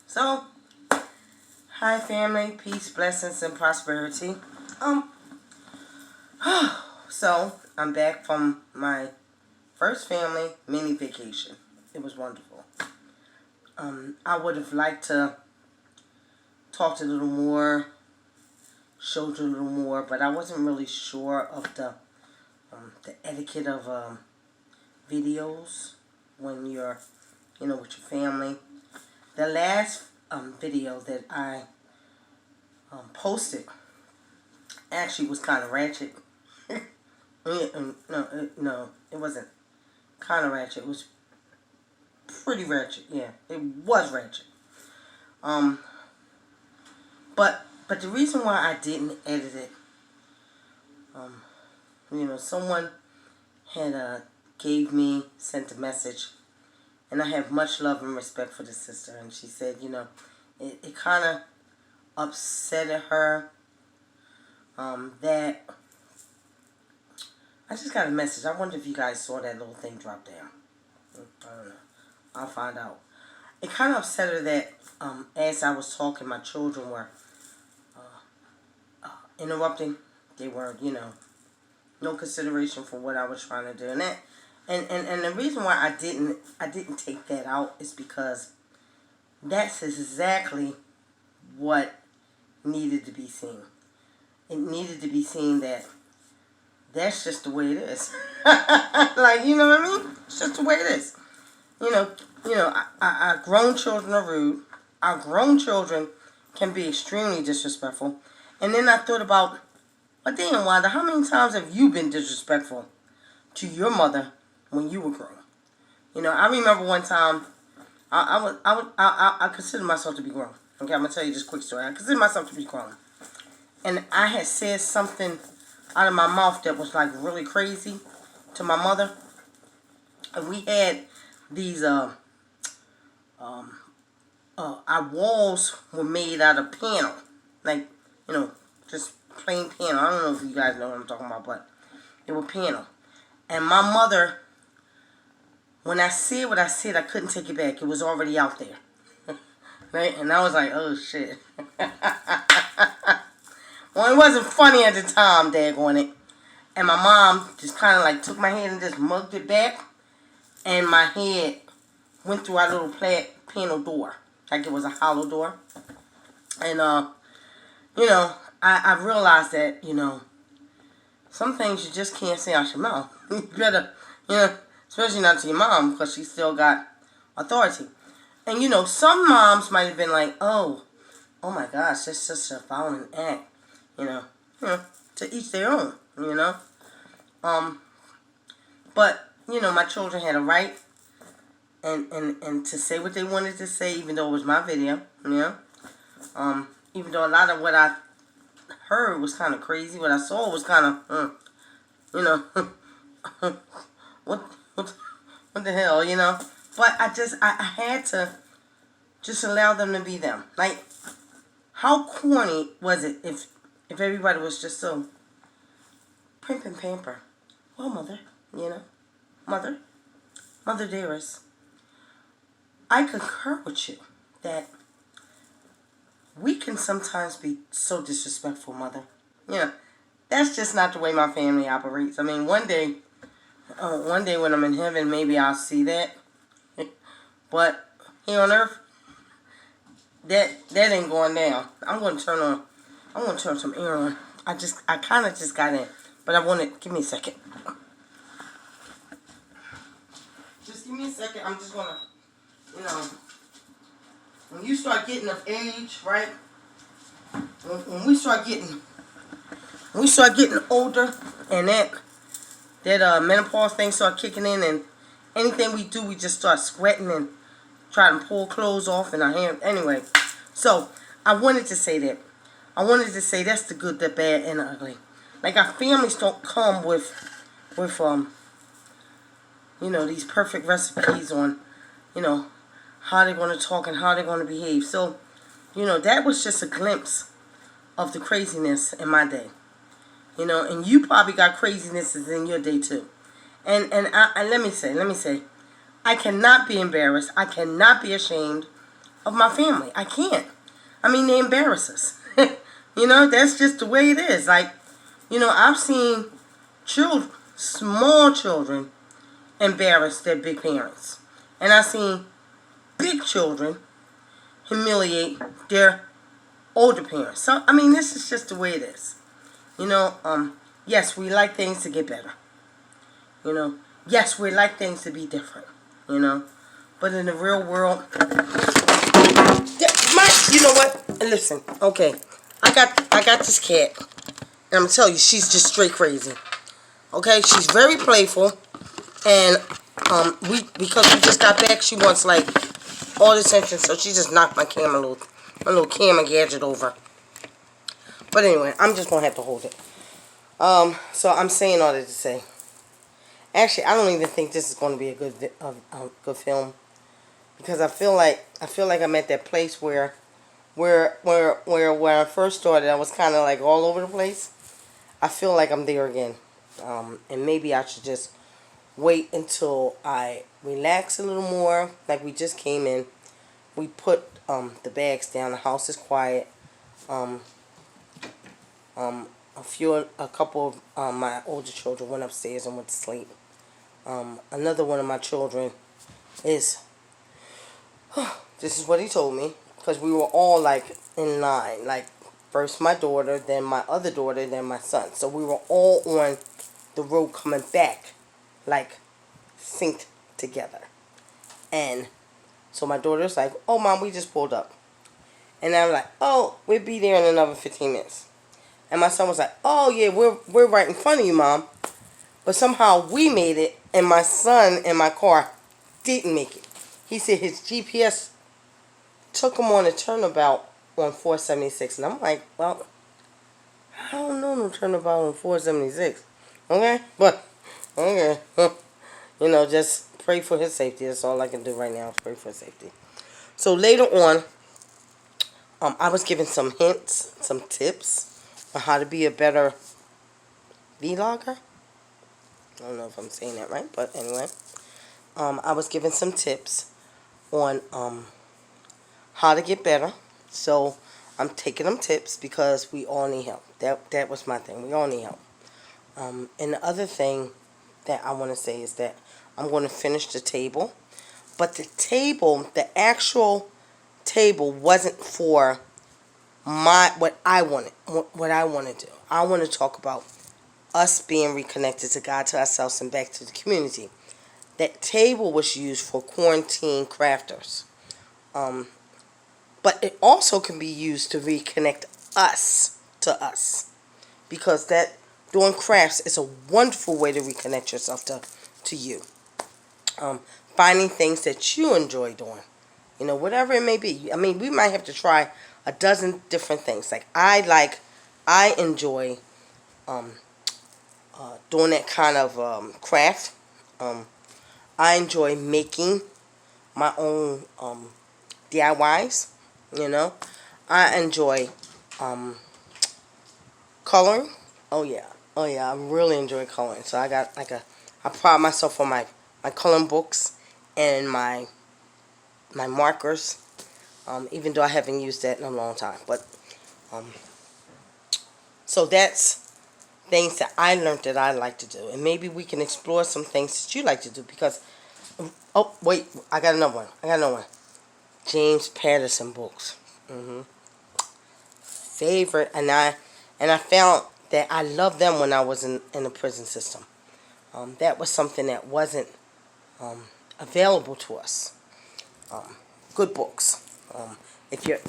So, hi family, peace, blessings, and prosperity. So I'm back from my first family mini vacation. It was wonderful. I would have liked to talk a little more, showed you a little more, but I wasn't really sure of the etiquette of videos when you're, with your family. The last video that I posted actually was kind of ratchet. No, it wasn't kind of ratchet. It was pretty ratchet. Yeah, it was ratchet. But the reason why I didn't edit it, someone had sent a message, and I have much love and respect for the sister, and she said, it kind of upset her that I just got a message. I wonder if you guys saw that little thing drop down. I don't know. I'll find out. It kind of upset her that as I was talking, my children were interrupting. They were, no consideration for what I was trying to do. And the reason why I didn't take that out is because that's exactly what needed to be seen. It needed to be seen that that's just the way it is. Like, you know what I mean? It's just the way it is. Our grown children are rude. Our grown children can be extremely disrespectful. And then I thought about, but damn, Wanda, how many times have you been disrespectful to your mother when you were grown? I remember one time, I consider myself to be grown. Okay, I'm gonna tell you this quick story. I consider myself to be grown, and I had said something out of my mouth that was like really crazy to my mother. And we had these our walls were made out of panel, like just plain panel. I don't know if you guys know what I'm talking about, but they were panel. And my mother, when I said what I said, I couldn't take it back. It was already out there. Right? And I was like, oh shit. Well, it wasn't funny at the time, daggone it. And my mom just kind of like took my hand and just mugged it back. And my head went through our little panel door. Like it was a hollow door. And, I realized that, some things you just can't say out your mouth. You better, especially not to your mom, because she still got authority. And, some moms might have been like, oh my gosh, that's just a violent act. To each their own, But, my children had a right and to say what they wanted to say, even though it was my video, even though a lot of what I heard was kind of crazy, what I saw was kind of, what the hell, But I had to just allow them to be them. Like, how corny was it if everybody was just so prim and pamper? Well, mother, mother dearest, I concur with you that we can sometimes be so disrespectful, mother. That's just not the way my family operates. I mean, one day when I'm in heaven, maybe I'll see that. But here on earth, that ain't going down. I'm going to turn some air on. I kind of just got in, but give me a second. Just give me a second. I'm just going to, when you start getting of age, right? When we start getting older, and that menopause thing start kicking in, and anything we do, we just start sweating and trying to pull clothes off in our hand. Anyway, so I wanted to say that. I wanted to say that's the good, the bad, and the ugly. Like, our families don't come with these perfect recipes on, how they're going to talk and how they're going to behave. So, that was just a glimpse of the craziness in my day. And you probably got crazinesses in your day too. And let me say, I cannot be embarrassed. I cannot be ashamed of my family. I can't. I mean, they embarrass us. You know, that's just the way it is. Like, you know, I've seen children, small children, embarrass their big parents. And I've seen big children humiliate their older parents. So, I mean, this is just the way it is. You know, yes, we like things to get better. You know, yes, we like things to be different. You know, but in the real world, you know what? Listen, okay, I got this cat, and I'm gonna tell you, she's just straight crazy. Okay, she's very playful, and because we just got back, she wants like all the attention, so she just knocked my little camera gadget over. But anyway, I'm just gonna have to hold it. So I'm saying all that to say, actually, I don't even think this is gonna be a good film, because I feel like I'm at that place where when I first started, I was kind of like all over the place. I feel like I'm there again, and maybe I should just wait until I relax a little more. Like, we just came in, we put the bags down. The house is quiet. A couple of my older children went upstairs and went to sleep. Another one of my children is, this is what he told me, because we were all like in line, like first my daughter, then my other daughter, then my son. So we were all on the road coming back, like synced together. And so my daughter's like, "Oh, Mom, we just pulled up." And I'm like, "Oh, we'll be there in another 15 minutes. And my son was like, "Oh, yeah, we're right in front of you, Mom." But somehow we made it, and my son in my car didn't make it. He said his GPS took him on a turnabout on 476. And I'm like, well, I don't know no turnabout on 476. Okay? But, okay. You know, just pray for his safety. That's all I can do right now is pray for his safety. So later on, I was given some hints, some tips on how to be a better vlogger. I don't know if I'm saying that right, but anyway. I was given some tips on how to get better. So I'm taking them tips because we all need help. That was my thing. We all need help. And the other thing that I want to say is that I'm going to finish the table. But the actual table wasn't for what I wanted to do. I want to talk about us being reconnected to God, to ourselves, and back to the community. That table was used for quarantine crafters. But it also can be used to reconnect us to us. Because doing crafts is a wonderful way to reconnect yourself to you. Finding things that you enjoy doing. You know, whatever it may be. I mean, we might have to try a dozen different things. Like, I enjoy doing that kind of craft. I enjoy making my own DIYs. You know, I enjoy coloring. Oh yeah, I really enjoy coloring. So I got I pride myself on my coloring books and my markers. Even though I haven't used that in a long time, but so that's things that I learned that I like to do, and maybe we can explore some things that you like to do. Because, oh wait, I got another one. James Patterson books. Favorite, and I found that I loved them when I was in the prison system. That was something that wasn't available to us. Good books. If you're